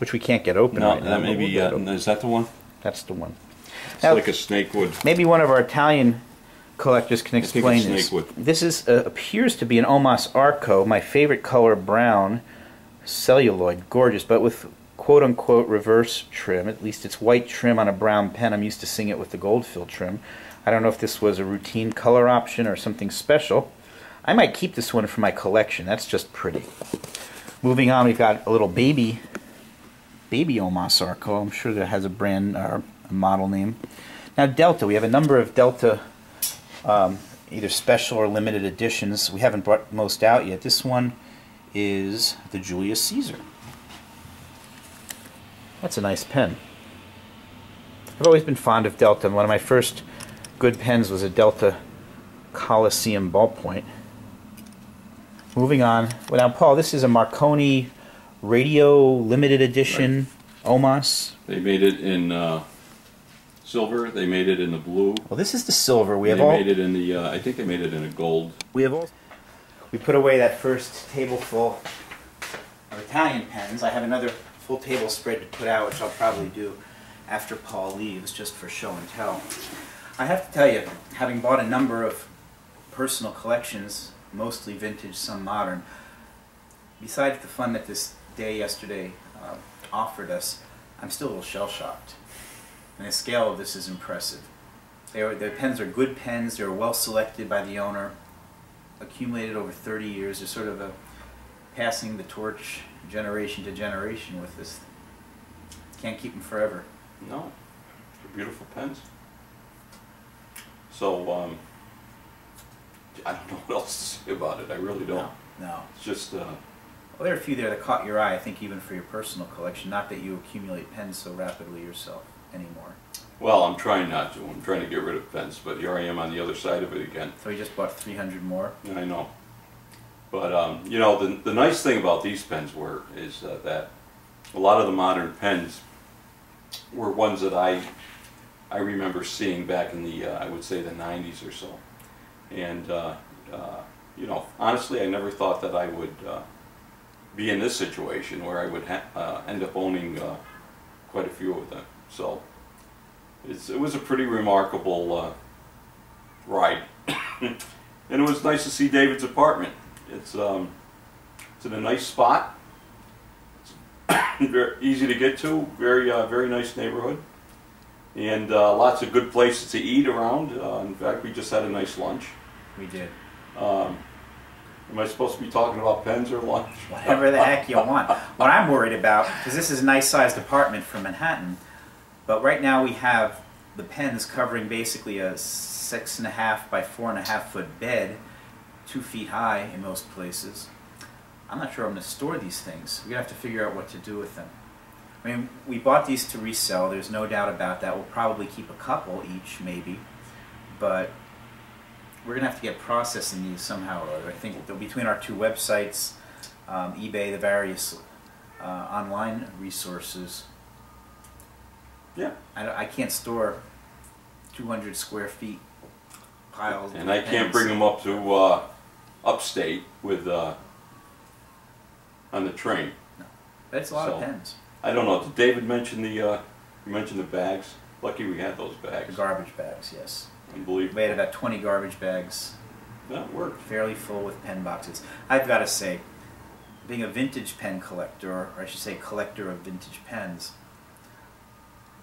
which we can't get open right now. No, that may be, is that the one? That's the one. It's Now, like a snake wood. maybe one of our Italian collectors can explain it's this. snake wood. This is appears to be an Omas Arco, my favorite color, brown, celluloid, gorgeous, but with quote-unquote reverse trim. At least it's white trim on a brown pen. I'm used to seeing it with the gold fill trim. I don't know if this was a routine color option or something special. I might keep this one for my collection. That's just pretty. Moving on, we've got a little baby Omas Arco. I'm sure that has a brand or a model name. Now Delta, we have a number of Delta either special or limited editions. We haven't brought most out yet. This one is the Julius Caesar. That's a nice pen. I've always been fond of Delta, and one of my first good pens was a Delta Coliseum ballpoint. Moving on. Well, now, Paul, this is a Marconi Radio Limited Edition Omas. They made it in silver. They made it in the blue. Well, this is the silver. We made it in the. I think they made it in a gold. We put away that first table full of Italian pens. I have another full table spread to put out, which I'll probably do after Paul leaves, just for show and tell. I have to tell you, having bought a number of personal collections, mostly vintage, some modern, besides the fun that this day yesterday offered us, I'm still a little shell-shocked. And the scale of this is impressive. The pens are good pens, they're well selected by the owner, accumulated over 30 years. They're sort of passing the torch generation to generation with this. Can't keep them forever. No, they're beautiful pens. So, I don't know what else to say about it. I really don't. No. It's just... well, there are a few there that caught your eye, I think, even for your personal collection. Not that you accumulate pens so rapidly yourself anymore. Well, I'm trying not to. I'm trying to get rid of pens, but here I am on the other side of it again. So you just bought 300 more? I know. But, you know, the nice thing about these pens is that a lot of the modern pens were ones that I remember seeing back in the, I would say, the 90s or so. And, you know, honestly, I never thought that I would be in this situation where I would end up owning quite a few of them. So it was a pretty remarkable ride. And it was nice to see David's apartment. It's in a nice spot. It's very easy to get to. Very nice neighborhood. And lots of good places to eat around. In fact, we just had a nice lunch. We did. Am I supposed to be talking about pens or lunch? Whatever the heck you want. What I'm worried about, because this is a nice sized apartment for Manhattan, but right now we have the pens covering basically a 6.5 by 4.5 foot bed, 2 feet high in most places. I'm not sure I'm going to store these things. We're going to have to figure out what to do with them. I mean, we bought these to resell, there's no doubt about that. We'll probably keep a couple each, maybe, but we're going to have to get processing these somehow or other. I think between our two websites, eBay, the various online resources, yeah, I can't store 200 square feet piles. And I can't bring them up to upstate with on the train. No, but it's a lot of pens. I don't know. Did David mention you mentioned the bags? Lucky we had those bags. The garbage bags, yes. Unbelievable. We had about 20 garbage bags. That worked. Fairly full with pen boxes. I've got to say, being a vintage pen collector, or I should say collector of vintage pens,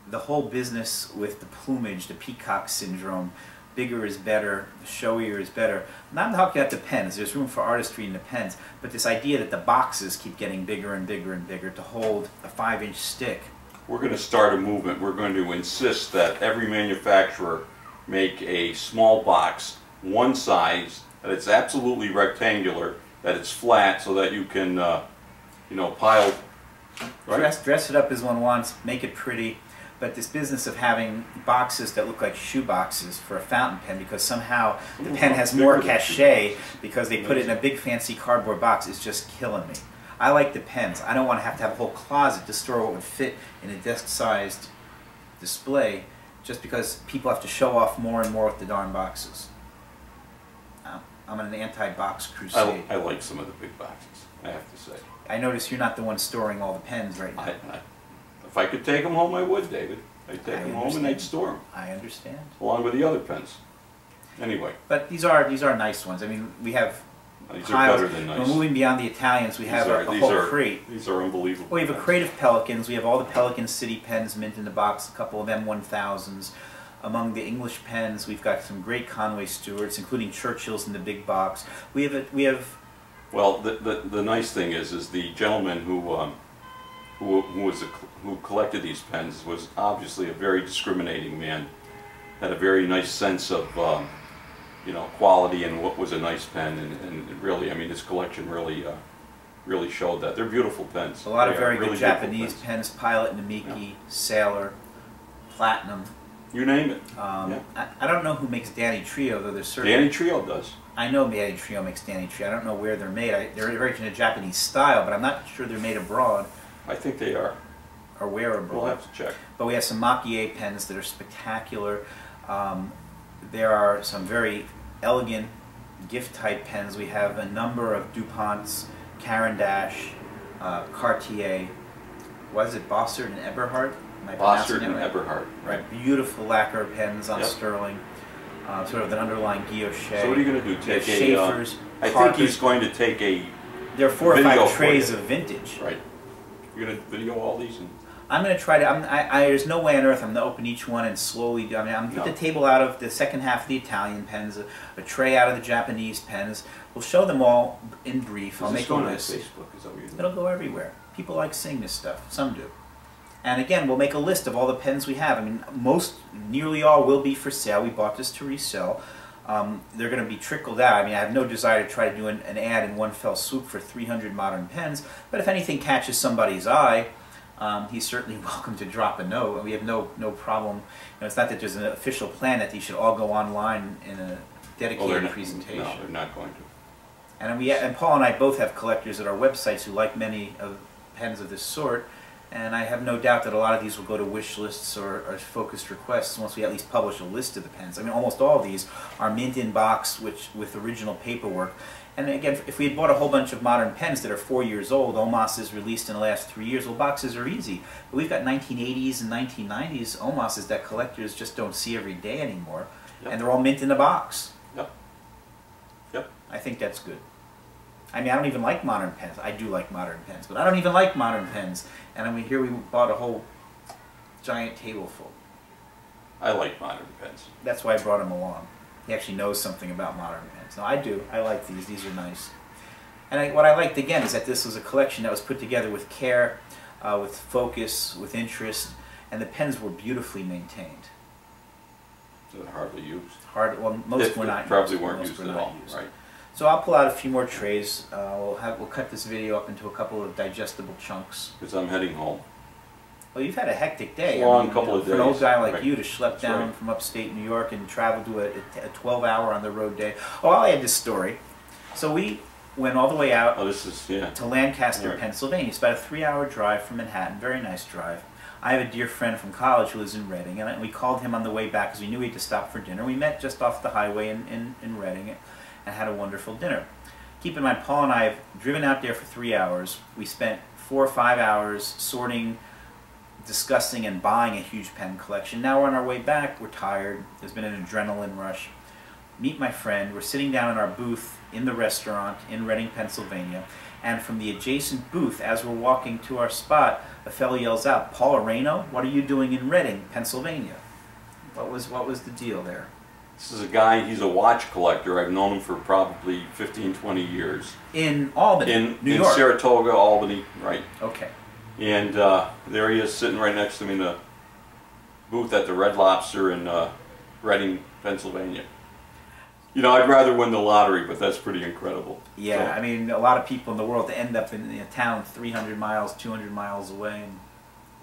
the whole business with the plumage, the peacock syndrome, bigger is better, showier is better. I'm not talking about the pens, there's room for artistry in the pens, but this idea that the boxes keep getting bigger and bigger and bigger to hold a 5-inch stick. We're going to start a movement. We're going to insist that every manufacturer make a small box, one size, that it's absolutely rectangular, that it's flat so that you can, you know, pile, right? Dress it up as one wants, make it pretty. But this business of having boxes that look like shoe boxes for a fountain pen because somehow the pen has more cachet because they put it in a big fancy cardboard box is just killing me. I like the pens. I don't want to have a whole closet to store what would fit in a desk-sized display just because people have to show off more and more with the darn boxes. I'm on an anti-box crusade. I like some of the big boxes, I have to say. I notice you're not the one storing all the pens right now. If I could take them home, I would, David. I'd take them home and I'd store them. I understand. Along with the other pens. Anyway. But these are nice ones. I mean, we have These piles. are better than nice. We're moving beyond the Italians. We have a whole crate. These are unbelievable. We have a crate of Pelicans. We have all the Pelican City pens mint in the box, a couple of M1000s. Among the English pens, we've got some great Conway Stewarts, including Churchills in the big box. We have. Well, the nice thing is the gentleman who collected these pens was obviously a very discriminating man. Had a very nice sense of you know, quality and what was a nice pen, and really, I mean, his collection really showed that. They're beautiful pens. A lot of very good Japanese pens: Pilot, Namiki, Sailor, Platinum. You name it. I don't know who makes Danny Trio, though. There's certain. Danny Trio does. I know Danny Trio makes Danny Trio. I don't know where they're made. They're very in a Japanese style, but I'm not sure they're made abroad. I think they are. Or where abroad. We'll have to check. But we have some Maki-A pens that are spectacular. There are some very elegant gift-type pens. We have a number of DuPonts, Caran d'Ache, Cartier. What is it? Bossard and Eberhard? Bossard and Eberhard. Right. Beautiful lacquer pens on sterling. Sort of an underlying guilloche. So what are you going to do? Take Schaefer's, I think he's going to take a. There are 4 or 5 trays of vintage. Right. You're going to video all these? I'm going to try to. There's no way on earth I'm going to open each one and slowly do. I mean, I'm going to put the table out of the second half of the Italian pens, a tray out of the Japanese pens. We'll show them all in brief. I'll make a list. Facebook? Is that what you're doing? It'll go everywhere. People like seeing this stuff. Some do. And again, we'll make a list of all the pens we have. I mean, nearly all will be for sale. We bought this to resell. They're going to be trickled out. I mean, I have no desire to try to do an ad in one fell swoop for 300 modern pens, but if anything catches somebody's eye, he's certainly welcome to drop a note. We have no problem. You know, it's not that there's an official plan that these should all go online in a dedicated presentation. No, they're not going to. And Paul and I both have collectors at our websites who like many of pens of this sort. And I have no doubt that a lot of these will go to wish lists or focused requests once we at least publish a list of the pens. I mean, almost all of these are mint in box with original paperwork. And again, if we had bought a whole bunch of modern pens that are 4 years old, Omas released in the last 3 years, well, boxes are easy. But we've got 1980s and 1990s Omas that collectors just don't see every day anymore. Yep. And they're all mint in a box. Yep. Yep. I think that's good. I mean, I don't even like modern pens. I do like modern pens, but I don't even like modern pens. And I mean, here we bought a whole giant table full. I like modern pens. That's why I brought him along. He actually knows something about modern pens. No, I do. I like these. These are nice. And what I liked, again, is that this was a collection that was put together with care, with focus, with interest, and the pens were beautifully maintained. They're hardly used. Well, most were not used. Probably weren't used at all, right? So I'll pull out a few more trays. We'll cut this video up into a couple of digestible chunks. Because I'm heading home. Well, you've had a hectic day. Couple of days. For an old guy like you to schlep down from upstate New York and travel to a 12-hour on the road day. Oh, I'll add this story. So we went all the way out to Lancaster, Pennsylvania. It's about a 3-hour drive from Manhattan. Very nice drive. I have a dear friend from college who lives in Reading, and we called him on the way back because we knew we had to stop for dinner. We met just off the highway in Reading and had a wonderful dinner. Keep in mind, Paul and I have driven out there for 3 hours. We spent 4 or 5 hours sorting, discussing, and buying a huge pen collection. Now we're on our way back. We're tired. There's been an adrenaline rush. Meet my friend. We're sitting down in our booth in the restaurant in Reading, Pennsylvania, and from the adjacent booth, as we're walking to our spot, a fellow yells out, "Paul Erano, what are you doing in Reading, Pennsylvania?" What was the deal there? This is a guy, he's a watch collector. I've known him for probably 15, 20 years. In Albany, New York? In Saratoga, Albany, right. Okay. And there he is sitting right next to me in the booth at the Red Lobster in Reading, Pennsylvania. You know, I'd rather win the lottery, but that's pretty incredible. Yeah, so, I mean, a lot of people in the world end up in a town 300 miles, 200 miles away and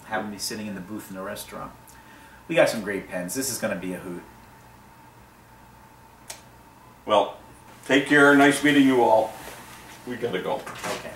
have them be sitting in the booth in a restaurant. We got some great pens. This is going to be a hoot. Well, take care. Nice meeting you all. We gotta go. Okay.